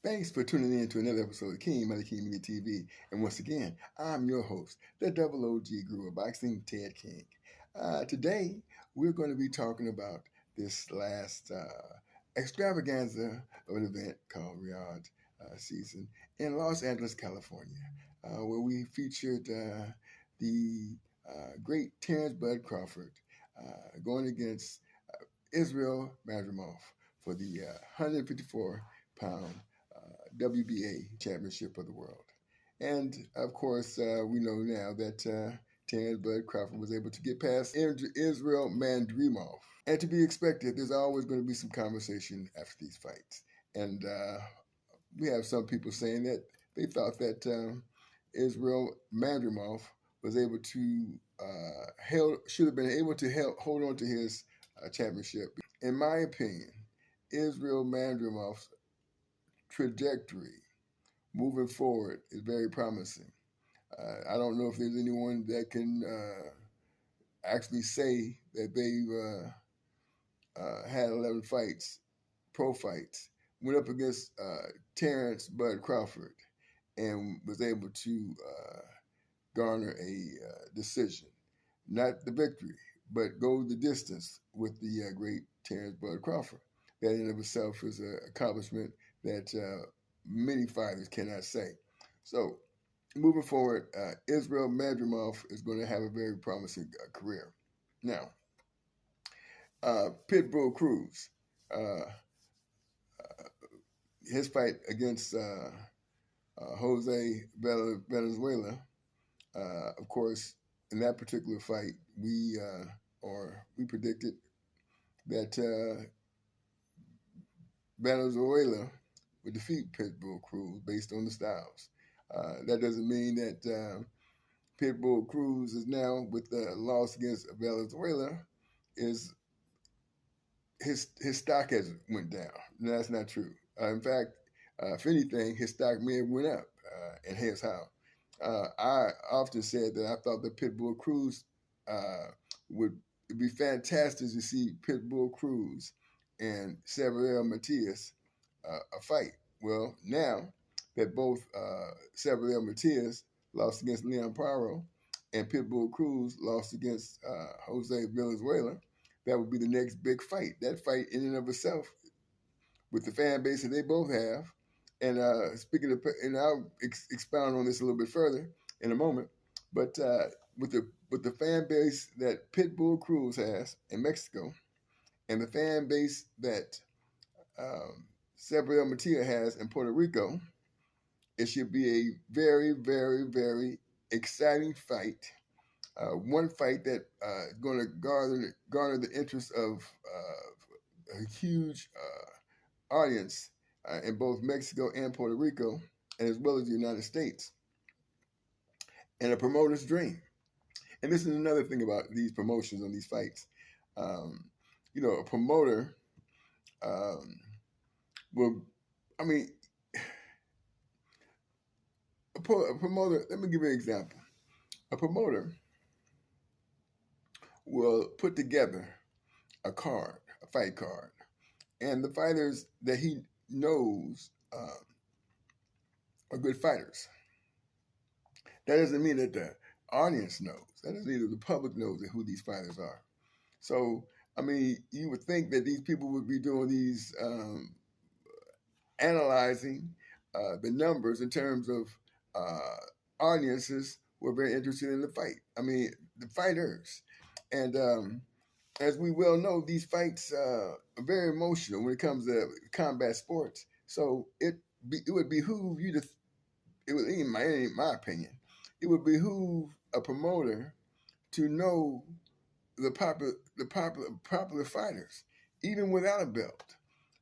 Thanks for tuning in to another episode of King Media TV. And once again, I'm your host, the double OG Guru of Boxing, Ted King. Today, we're going to be talking about this last extravaganza of an event called RIYADH season in Los Angeles, California, where we featured the great Terrence Bud Crawford going against Israel Madrimov for the 154-pound WBA Championship of the World. And of course, we know now that Terrence Bud Crawford was able to get past Israel Madrimov. And to be expected, there's always going to be some conversation after these fights. And we have some people saying that they thought that Israel Madrimov was able to should have been able to hold on to his championship. In my opinion, Israel Madrimov's trajectory moving forward is very promising. I don't know if there's anyone that can actually say that they've had 11 fights, pro fights, went up against Terrence Bud Crawford and was able to garner a decision. Not the victory, but go the distance with the great Terrence Bud Crawford. That in of itself is an accomplishment that many fighters cannot say. So, moving forward, Israel Madrimov is going to have a very promising career. Now, Pitbull Cruz, his fight against Jose Venezuela, of course, in that particular fight, we predicted that Venezuela would defeat Pitbull Cruz based on the styles. That doesn't mean that Pitbull Cruz is now, with the loss against Venezuela, is his stock has went down. No, that's not true. In fact, if anything, his stock may have went up, and here's how. I often said that I thought that Pitbull Cruz would be fantastic to see Pitbull Cruz and SERHII Matias a fight. Well, now that both SERHII Matias lost against Leon Paro and Pitbull Cruz lost against Jose Venezuela, that would be the next big fight. That fight in and of itself, with the fan base that they both have, and speaking of, and I'll expound on this a little bit further in a moment, but with the fan base that Pitbull Cruz has in Mexico, and the fan base that SERHII Matias has in Puerto Rico, it should be a very, very, very exciting fight. One fight that is going to garner the interest of a huge audience in both Mexico and Puerto Rico, and as well as the United States, and a promoter's dream. And this is another thing about these promotions on these fights. A promoter will, I mean, a promoter, let me give you an example. A promoter will put together a fight card, and the fighters that he knows are good fighters. That doesn't mean that the audience knows. That doesn't mean that the public knows who these fighters are. So, I mean, you would think that these people would be doing these, analyzing the numbers in terms of audiences who are very interested in the fight. I mean, the fighters. And as we well know, these fights are very emotional when it comes to combat sports. So it would behoove you to, in my opinion, it would behoove a promoter to know the popular fighters, even without a belt.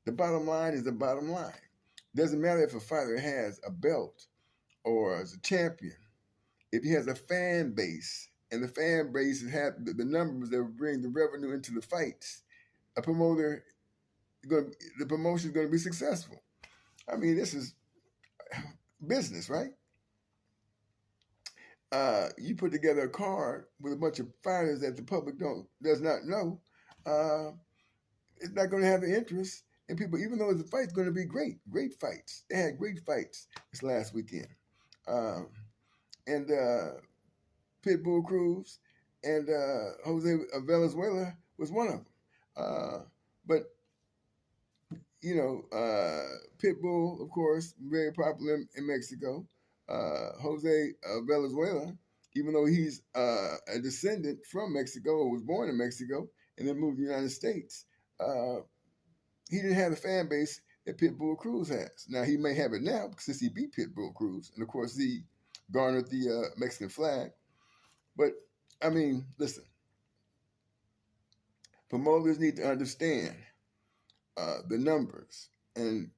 The bottom line is the bottom line. Doesn't matter if a fighter has a belt or is a champion. If he has a fan base, and the fan base have the numbers that will bring the revenue into the fights, the promotion is going to be successful. I mean, this is business, right? You put together a card with a bunch of fighters that the public does not know. It's not going to have the interest, And people, even though the fight's going to be great fights. They had great fights this last weekend. Um, and Pitbull Cruz and Jose Venezuela was one of them. But Pitbull, of course, very popular in Mexico. Jose Venezuela, even though he's a descendant from Mexico or was born in Mexico and then moved to the United States, he didn't have the fan base that Pitbull Cruz has. Now, he may have it now since he beat Pitbull Cruz. And, of course, he garnered the Mexican flag. But, I mean, listen, promoters need to understand the numbers. And,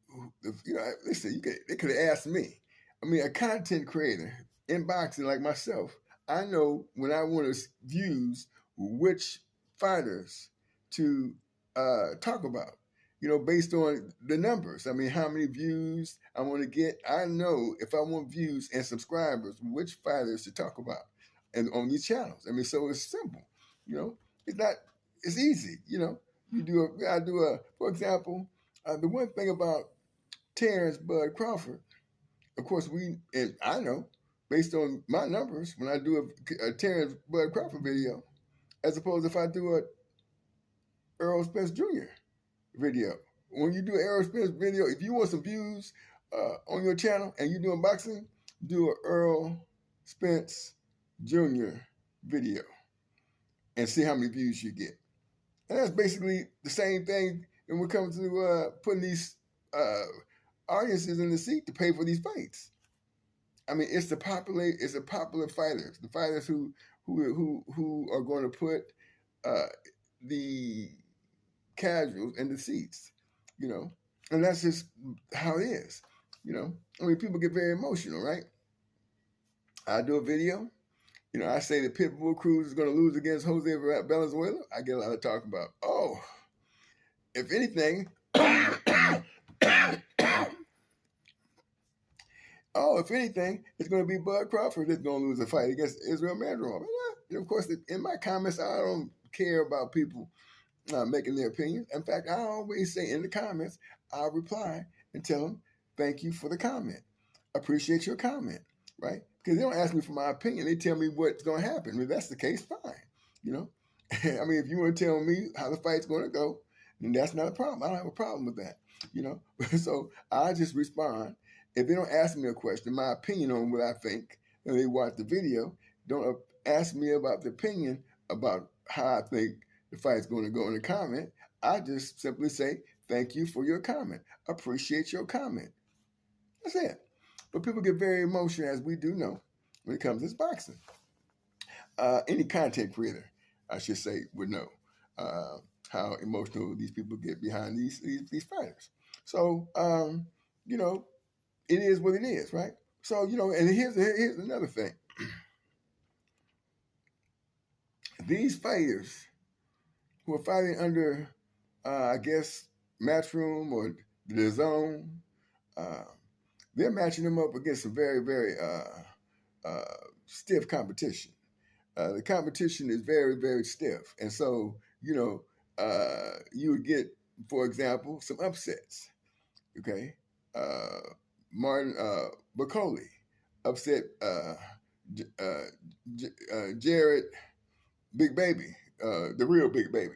listen, they could have asked me. I mean, a content creator in boxing like myself, I know when I want to views which fighters to talk about, based on the numbers. I mean, how many views I want to get. I know if I want views and subscribers, which fighters to talk about and on these channels. I mean, so it's simple, it's easy, for example, the one thing about Terrence Bud Crawford, of course, and I know, based on my numbers, when I do a Terrence Bud Crawford video, as opposed if I do a Errol Spence Jr. video. When you do an Errol Spence video, if you want some views on your channel and you're doing boxing, do an Errol Spence Jr. video and see how many views you get. And that's basically the same thing when it comes to putting these audiences in the seat to pay for these fights. I mean, it's the popular fighters, the fighters who are going to put the casuals in the seats, and that's just how it is, I mean, people get very emotional, right? I do a video, I say that Pitbull Cruz is going to lose against Jose Venezuela. I get a lot of talk about, if anything, if anything, it's going to be Bud Crawford that's going to lose a fight against Israel Madrimov. Of course, in my comments, I don't care about people making their opinions. In fact, I always say in the comments, I'll reply and tell them, thank you for the comment. Appreciate your comment, right? Because they don't ask me for my opinion. They tell me what's going to happen. If that's the case, fine. I mean, if you want to tell me how the fight's going to go, then that's not a problem. I don't have a problem with that, So I just respond. If they don't ask me a question, my opinion on what I think, and they watch the video, don't ask me about the opinion about how I think the fight's going to go in the comment. I just simply say, thank you for your comment. Appreciate your comment. That's it. But people get very emotional, as we do know, when it comes to boxing. Any content creator, I should say, would know how emotional these people get behind these fighters. So, it is what it is, right? So, and here's another thing. These fighters who are fighting under, I guess, Matchroom or the Zone, they're matching them up against some very, very stiff competition. The competition is very, very stiff. And so, you would get, for example, some upsets, okay? Martin Bacoli upset Jared Big Baby, the real Big Baby,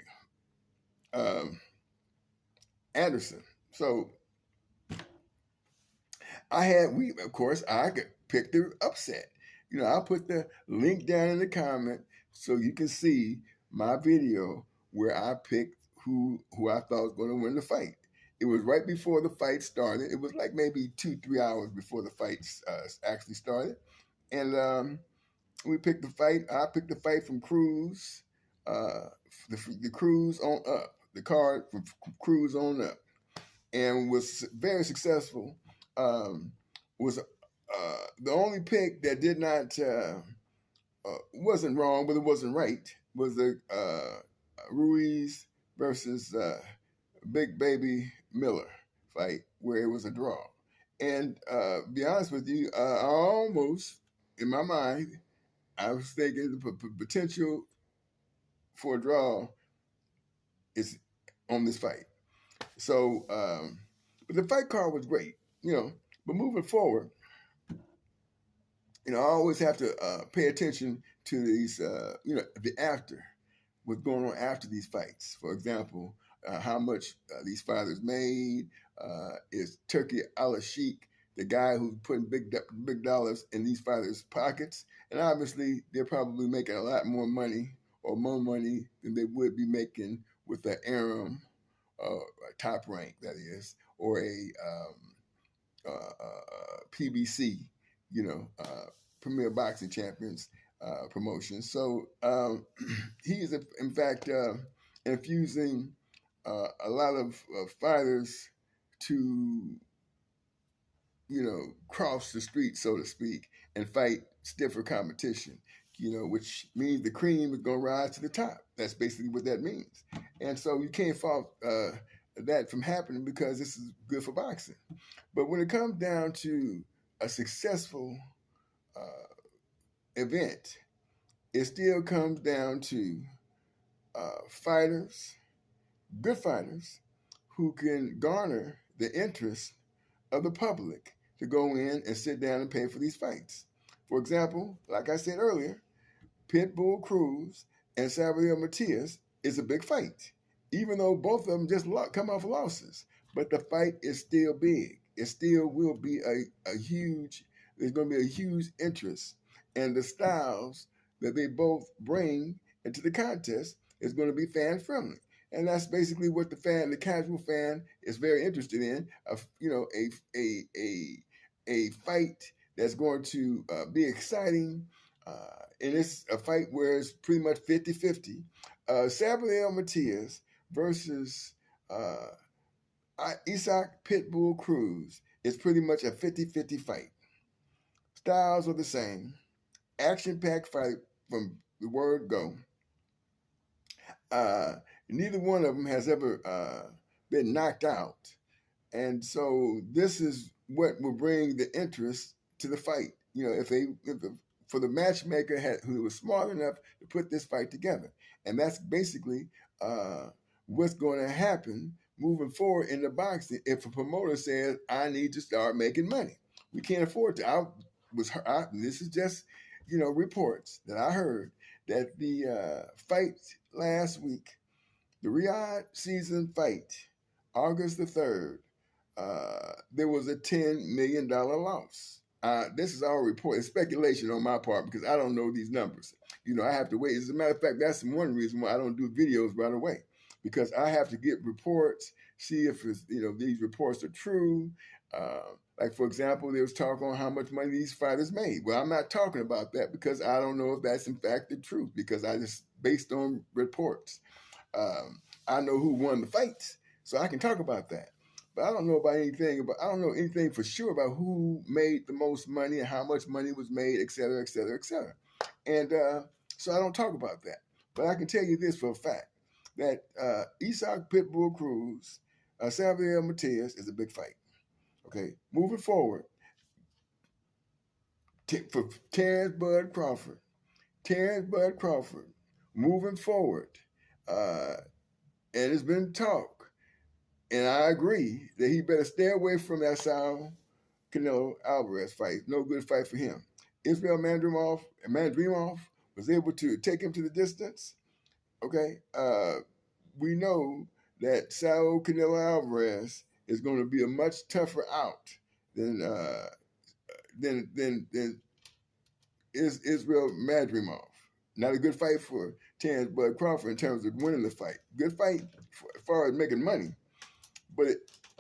Anderson. So I could pick the upset. I'll put the link down in the comment so you can see my video where I picked who I thought was going to win the fight. It was right before the fight started. It was like maybe 2-3 hours before the fight actually started. And we picked the fight. I picked the fight from Cruz, the Cruz on up, the card from Cruz on up, and was very successful. Was the only pick that did not wasn't wrong, but it wasn't right, was the Ruiz versus Big Baby Miller fight, where it was a draw. And be honest with you, I almost, in my mind, I was thinking the potential for a draw is on this fight. So, but the fight card was great, you know. But moving forward, I always have to pay attention to these, the after, what's going on after these fights. For example, how much these fighters made. Is Turkey Al Sheikh the guy who's putting big dollars in these fighters' pockets? And obviously, they're probably making a lot more money or more money than they would be making with the Aram top rank, that is, or a PBC, Premier Boxing Champions promotion. So he is, in fact, infusing a lot of fighters to, cross the street, so to speak, and fight stiffer competition. Which means the cream is going to rise to the top. That's basically what that means. And so you can't fault that from happening because this is good for boxing. But when it comes down to a successful event, it still comes down to fighters, good fighters, who can garner the interest of the public to go in and sit down and pay for these fights. For example, like I said earlier, Pitbull Cruz and Samuel Matias is a big fight, even though both of them just come off losses. But the fight is still big. It still will be a huge, there's going to be a huge interest. And the styles that they both bring into the contest is going to be fan friendly. And that's basically what the casual fan is very interested in. A fight that's going to be exciting. And it's a fight where it's pretty much 50-50. Samuel Matias versus Isaac Pitbull Cruz is pretty much a 50-50 fight. Styles are the same. Action-packed fight from the word go. Neither one of them has ever been knocked out. And so this is what will bring the interest to the fight. For the matchmaker who was smart enough to put this fight together. And that's basically what's going to happen moving forward in the boxing if a promoter says, I need to start making money. We can't afford to. This is just, reports that I heard that the fight last week, the Riyadh season fight, August the 3rd, there was a $10 million loss. This is all report. It's speculation on my part because I don't know these numbers. I have to wait. As a matter of fact, that's one reason why I don't do videos right away, because I have to get reports, see if these reports are true. Like, for example, there was talk on how much money these fighters made. Well, I'm not talking about that because I don't know if that's in fact the truth, because I just based on reports. I know who won the fights, so I can talk about that. But I don't know anything for sure about who made the most money and how much money was made, et cetera, et cetera, et cetera. And so I don't talk about that. But I can tell you this for a fact, that Isaac Pitbull Cruz, Samuel Matias is a big fight. Okay, moving forward, for Terrence Bud Crawford, moving forward, and it's been talk, and I agree that he better stay away from that Saul Canelo Alvarez fight. No good fight for him. Israel Mandrimov was able to take him to the distance. Okay, we know that Saul Canelo Alvarez is going to be a much tougher out than is Israel Madrimov. Not a good fight for Terrence Bud Crawford in terms of winning the fight. Good fight as far as making money. But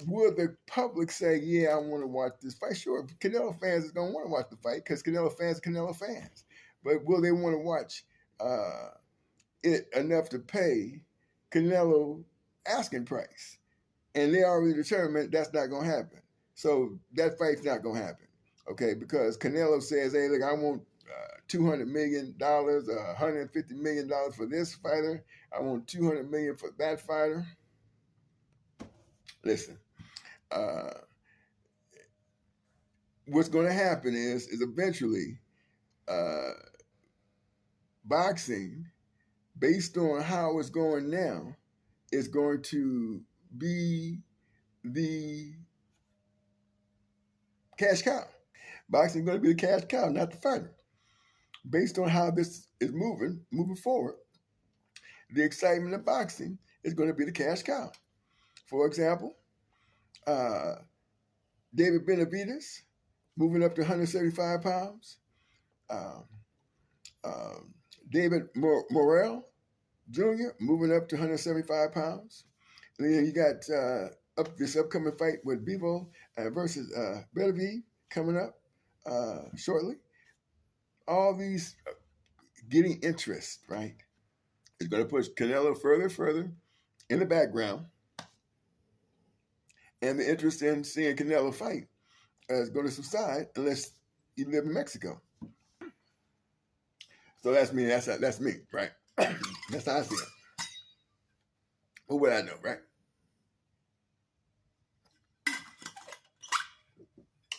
will the public say, yeah, I want to watch this fight? Sure, Canelo fans is going to want to watch the fight because Canelo fans are Canelo fans. But will they want to watch it enough to pay Canelo asking price? And they already determined that's not going to happen. So that fight's not going to happen, okay? Because Canelo says, hey, look, I want $200 million, $150 million for this fighter. I want $200 million for that fighter. Listen, what's going to happen is eventually boxing, based on how it's going now, is going to be the cash cow. Boxing is going to be the cash cow, not the fighter. Based on how this is moving forward, the excitement of boxing is going to be the cash cow. For example, uh, David Benavidez moving up to 175 pounds. Um, David Morrell Jr. moving up to 175 pounds. And then you got this upcoming fight with Bivol versus Benavidez coming up shortly. All these getting interest, right? It's going to push Canelo further in the background. And the interest in seeing Canelo fight is going to subside unless you live in Mexico. So that's me. That's me, right? That's how I see it. What would I know, right?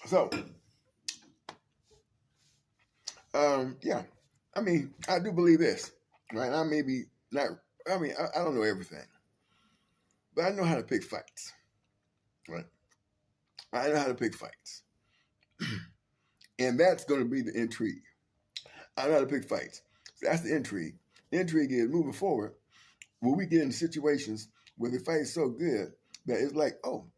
So, yeah. I mean, I do believe this, right? I may be not. I mean, I don't know everything, but I know how to pick fights, right? I know how to pick fights, and that's going to be the intrigue. I know how to pick fights. So that's the intrigue. The intrigue is moving forward. Will we get into situations where the fight is so good that it's like, oh,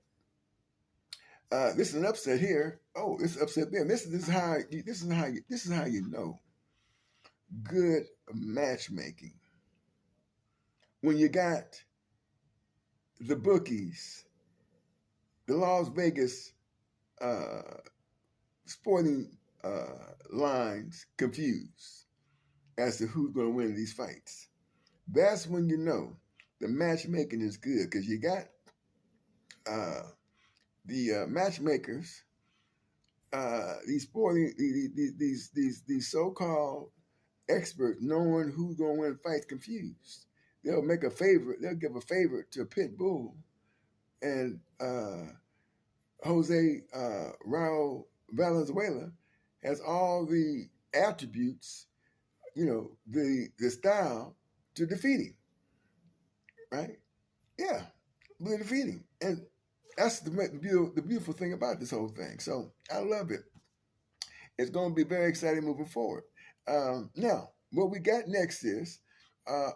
this is an upset here. Oh, this is upset there. This is how you know good matchmaking. When you got the bookies, the Las Vegas sporting lines confused as to who's going to win these fights. That's when you know the matchmaking is good because you got the matchmakers, these sporting these so-called experts knowing who's going to win fights confused. They'll make a favorite. They'll give a favorite to Pitbull and Jose Raul Valenzuela has all the attributes, the style to defeat him, right? Yeah, we're defeating, and that's the beautiful thing about this whole thing. So I love it. It's going to be very exciting moving forward. Now, what we got next is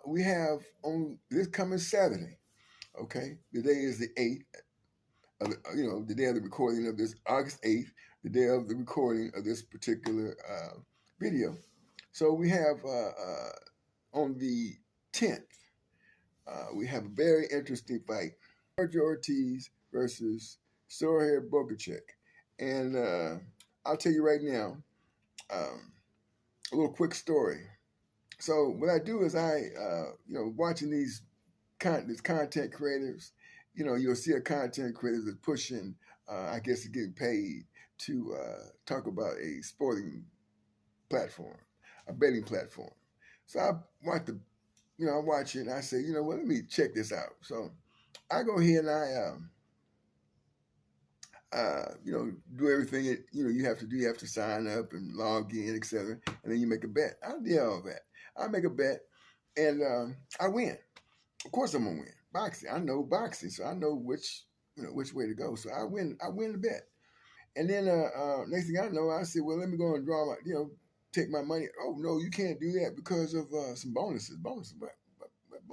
we have on this coming Saturday. Okay, the day is the 8th. The day of the recording of this, August 8th, the day of the recording of this particular video. So we have on the 10th, we have a very interesting fight. VERGIL ORTIZ versus SERHII BOHACHUK. And I'll tell you right now, a little quick story. So what I do is watching these content creators, you'll see a content creator that's pushing, I guess, getting paid to talk about a sporting platform, a betting platform. So I watch it and I say, let me check this out. So I go ahead and I, do everything you have to do. You have to sign up and log in, etc. And then you make a bet. I did all that. I make a bet and I win. Of course I'm gonna win. Boxing. I know boxing, so I know which way to go. So I win the bet. And then next thing I know, I said, well, let me go and draw my, take my money. Oh no, you can't do that because of some bonuses. Bonuses, but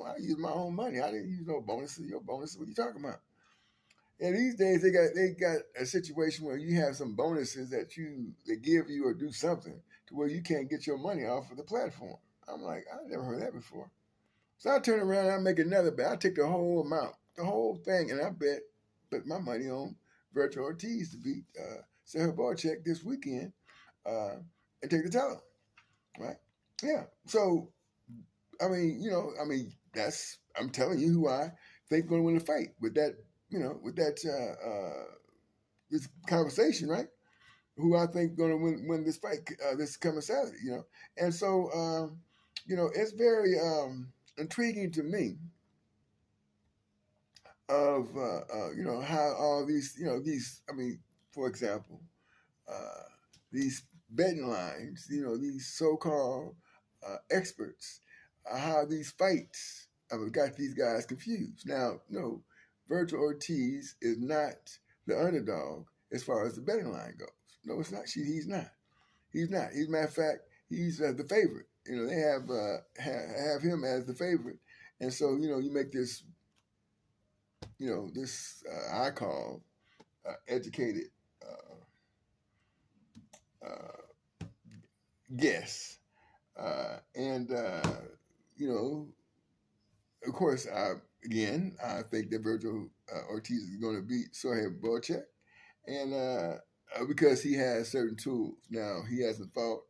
I use my own money. I didn't use no bonuses. Your bonuses, what are you talking about? And these days they got a situation where you have some bonuses that they give you or do something to where you can't get your money off of the platform. I'm like, I never heard that before. So I turn around and I make another bet. I take the whole amount, the whole thing, and I put my money on VERGIL ORTIZ to beat SERHII BOHACHUK this weekend and take the title, right? Yeah. So, I'm telling you who I think going to win the fight with that, this conversation, right? Who I think going to win this fight this coming Saturday, And so, it's very intriguing to me of how all these for example, these betting lines, these so-called experts, how these fights have got these guys confused. Now, Virgil Ortiz is not the underdog as far as the betting line goes. No, it's not. He's not. He's not. As a matter of fact, he's the favorite. They have him as the favorite, and so you make this this I call educated guess, and of course, I think that Virgil Ortiz is going to beat SERHII Bohachuk, and because he has certain tools. Now he hasn't fought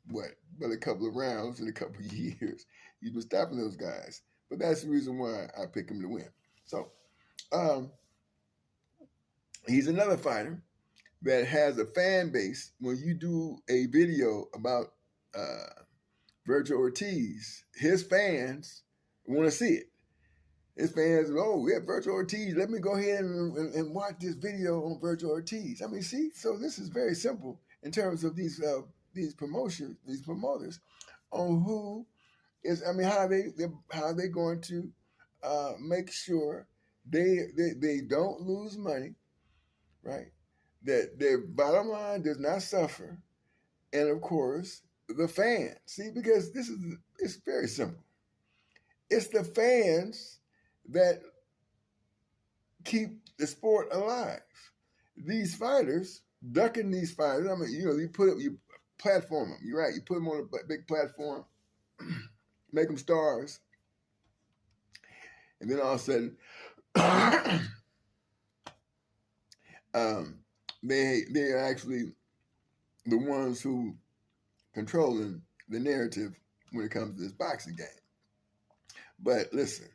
but a couple of rounds in a couple of years. He's been stopping those guys, but that's the reason why I pick him to win. So he's another fighter that has a fan base. When you do a video about Virgil Ortiz, his fans want to see it. His fans, we have Virgil Ortiz. Let me go ahead and watch this video on Virgil Ortiz. I mean, see, so this is very simple in terms of these promoters, on who is. I mean, how they going to make sure they don't lose money, right? That their bottom line does not suffer, and of course the fans. See, because it's very simple. It's the fans that keep the sport alive. These fighters, ducking these fighters. I mean, you platform them. You're right. You put them on a big platform, make them stars, and then all of a sudden, they are actually the ones who controlling the narrative when it comes to this boxing game. But listen,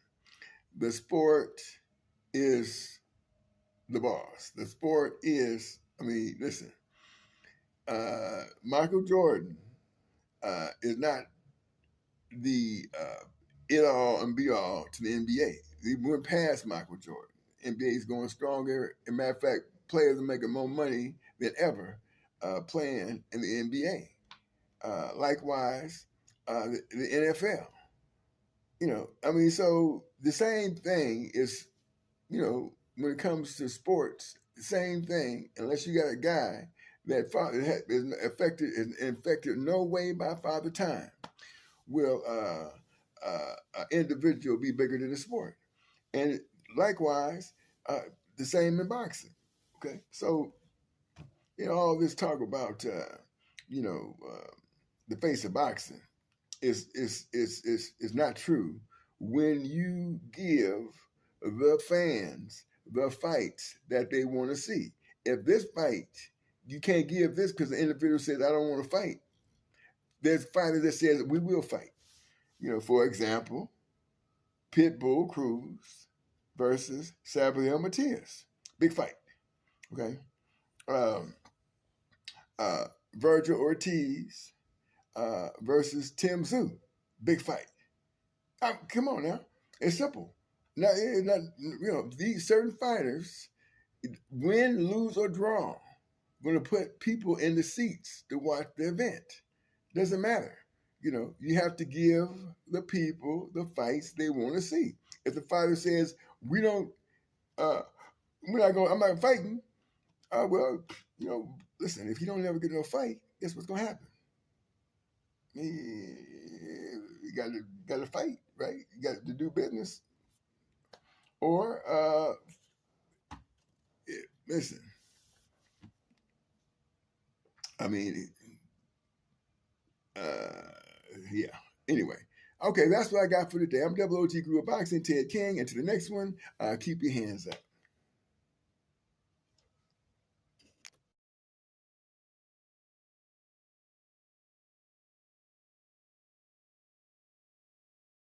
the sport is the boss. The sport is, listen, Michael Jordan is not the it-all and be-all to the NBA. He went past Michael Jordan. NBA is going stronger. As a matter of fact, players are making more money than ever playing in the NBA. Likewise, the NFL. So the same thing is, when it comes to sports, the same thing, unless you got a guy that is infected no way by Father Time, will an individual be bigger than the sport. And likewise, the same in boxing. Okay, so all this talk about the face of boxing is not true when you give the fans the fights that they want to see. If this fight, you can't give this because the individual says, I don't want to fight. There's fighters that says, we will fight. For example, Pitbull Cruz versus Sabriel Matias. Big fight. Okay. Virgil Ortiz versus Tim Tszyu. Big fight. Come on now. It's simple. Now, it's not, these certain fighters, win, lose, or draw, going to put people in the seats to watch the event. Doesn't matter. You have to give the people the fights they want to see. If the fighter says, I'm not fighting, listen, if you don't ever get no fight, guess what's going to happen? You got to fight, right? You got to do business. Or, listen, yeah. Anyway, okay, that's what I got for today. I'm Double OG Guru of Boxing, Ted King, and to the next one, keep your hands up.